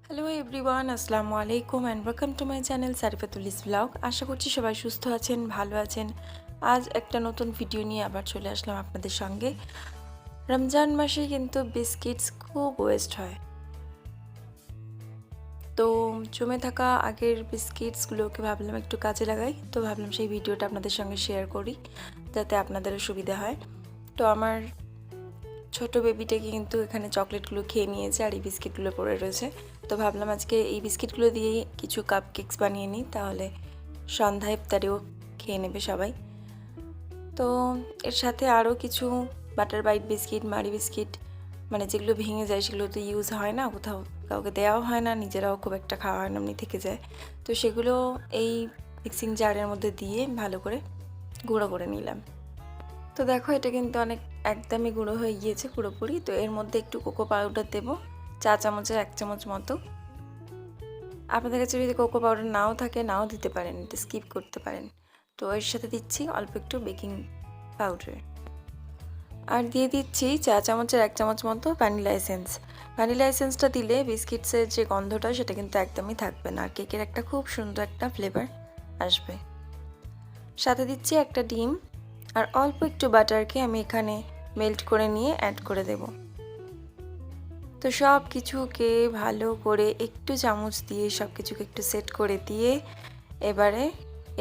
Hello everyone, আসসালামু আলাইকুম and welcome to my channel Sarifa Tuli's blog. আশা করছি সবাই সুস্থ আছেন, ভালো আছেন। আজ একটা নতুন ভিডিও নিয়ে আবার চলে আসলাম আপনাদের সঙ্গে। রমজান মাসে কিন্তু বিস্কিটস খুব ওয়েস্ট হয়, তো জমে থাকা আগের বিস্কিটসগুলোকে ভাবলাম একটু কাজে লাগাই। তো ভাবলাম সেই ভিডিওটা আপনাদের সঙ্গে শেয়ার করি যাতে আপনাদেরও সুবিধা হয়। তো আমার ছোট বেবিটাকে কিন্তু এখানে চকলেটগুলো খেয়ে নিয়েছে আর এই বিস্কিটগুলো পড়ে রয়েছে। তো ভাবলাম আজকে এই বিস্কিটগুলো দিয়েই কিছু কাপকেকস বানিয়ে নিই, তাহলে সন্ধ্যা ইফতারেও খেয়ে নেবে সবাই। তো এর সাথে আরও কিছু বাটার বাইট বিস্কিট, মারি বিস্কিট, মানে যেগুলো ভেঙে যায় সেগুলো তো ইউজ হয় না, কোথাও কাউকে দেওয়াও হয় না, নিজেরাও খুব একটা খাওয়া হয় না, এমনি থেকে যায়। তো সেগুলো এই মিক্সিং জারের মধ্যে দিয়ে ভালো করে গুঁড়ো করে নিলাম। তো দেখো এটা কিন্তু একদমই গুঁড়ো হয়ে গিয়েছে পুরোপুরি। তো এর মধ্যে একটু কোকো পাউডার দেবো, চা চামচের 1 চামচ মতো। আপনাদের কাছে যদি কোকো পাউডার নাও থাকে নাও দিতে পারেন, এটা স্কিপ করতে পারেন। তো এর সাথে দিচ্ছি অল্প একটু বেকিং পাউডার, আর দিয়ে দিচ্ছি চা চামচের 1 চামচ মতো ভ্যানিলা এসেন্স। ভ্যানিলা এসেন্সটা দিলে বিস্কিটসের যে গন্ধটা সেটা কিন্তু একদমই থাকবে না, আর কেকের একটা খুব সুন্দর একটা ফ্লেভার আসবে। সাথে দিচ্ছি একটা ডিম, আর অল্প একটু বাটারকে আমি এখানে মেল্ট করে নিয়ে অ্যাড করে দেব। তো সব কিছুকে ভালো করে একটু চামচ দিয়ে সব কিছুকে একটু সেট করে দিয়ে এবারে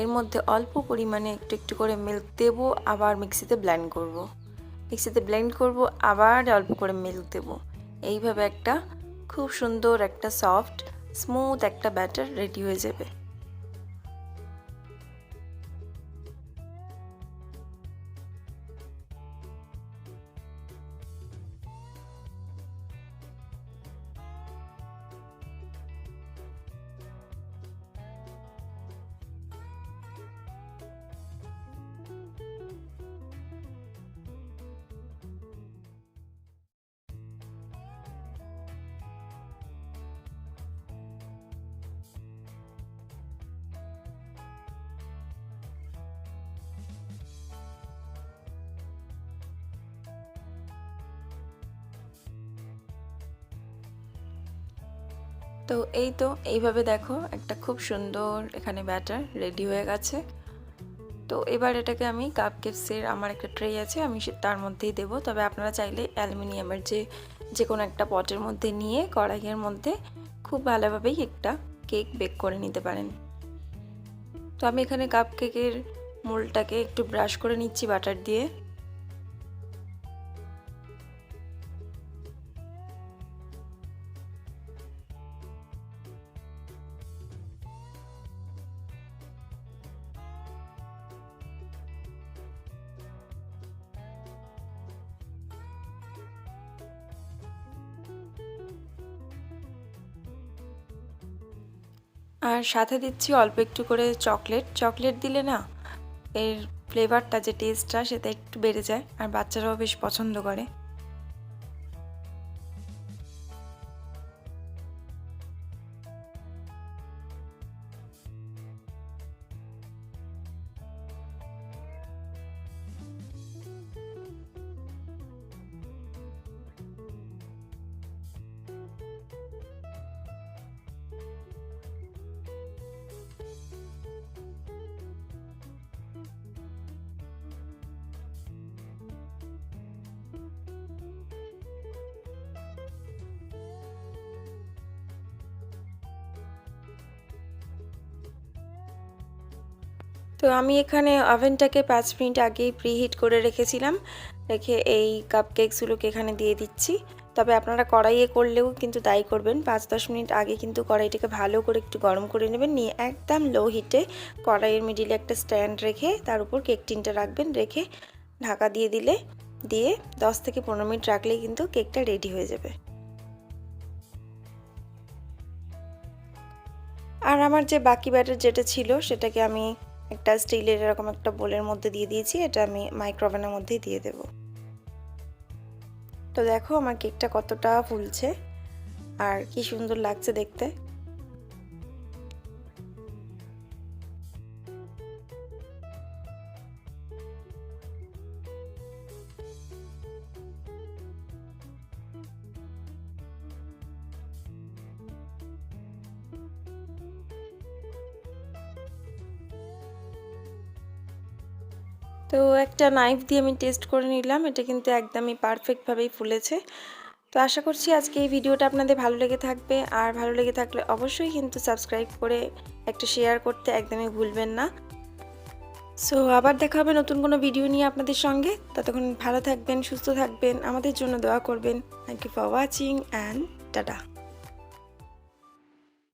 এর মধ্যে অল্প পরিমাণে একটু একটু করে মিল্ক দেব, আবার মিক্সিতে ব্লেন্ড করব, আবার অল্প করে মিল্ক দেব। এইভাবে একটা খুব সুন্দর একটা সফট স্মুথ একটা ব্যাটার রেডি হয়ে যাবে। তো এইভাবে দেখো একটা খুব সুন্দর এখানে ব্যাটার রেডি হয়ে গেছে। তো এবার এটাকে আমি কাপকেকসের আমার একটা ট্রে আছে, আমি তার মধ্যেই দেবো। তবে আপনারা চাইলে অ্যালুমিনিয়ামের যে কোনো একটা পটের মধ্যে নিয়ে কড়াইয়ের মধ্যে খুব ভালোভাবেই একটা কেক বেক করে নিতে পারেন। তো আমি এখানে কাপকেকের মোল্ডটাকে একটু ব্রাশ করে নিচ্ছি বাটার দিয়ে। আর সাথে দিচ্ছি অল্প একটু করে চকলেট দিলে না এর ফ্লেভারটা, যে টেস্টটা, সেটা একটু বেড়ে যায়, আর বাচ্চারাও বেশ পছন্দ করে। তো আমি এখানে ওভেনটাকে 5 মিনিট আগেই প্রিহিট করে রেখেছিলাম, রেখে এই কাপকেকসগুলোকে এখানে দিয়ে দিচ্ছি। তবে আপনারা কড়াইয়ে করলেও কিন্তু তাই করবেন, 5-10 মিনিট আগে কিন্তু কড়াইটাকে ভালো করে একটু গরম করে নেবেন, নিয়ে একদম লো হিটে কড়াইয়ের মিডিলে একটা স্ট্যান্ড রেখে তার উপর কেক টিনটা রাখবেন, রেখে ঢাকা দিয়ে 10 থেকে 15 মিনিট রাখলেই কিন্তু কেকটা রেডি হয়ে যাবে। আর আমার যে বাকি ব্যাটার যেটা ছিল সেটাকে আমি একটা স্টিলের এরকম একটা বোলের মধ্যে দিয়ে দিয়েছি, এটা আমি মাইক্রোওভেনের মধ্যেই দিয়ে দেব। তো দেখো আমার কেকটা কতটা ফুলছে আর কি সুন্দর লাগছে দেখতে। তো একটা নাইফ দিয়ে আমি টেস্ট করে নিলাম, এটা কিন্তু একদমই পারফেক্টভাবেই ফুলেছে। তো আশা করছি আজকে এই ভিডিওটা আপনাদের ভালো লেগে থাকবে, আর ভালো লেগে থাকলে অবশ্যই কিন্তু সাবস্ক্রাইব করে একটা শেয়ার করতে একদমই ভুলবেন না। সো আবার দেখা হবে নতুন কোনো ভিডিও নিয়ে আপনাদের সঙ্গে। ততক্ষণ ভালো থাকবেন, সুস্থ থাকবেন, আমাদের জন্য দোয়া করবেন। Thank you for watching and tata.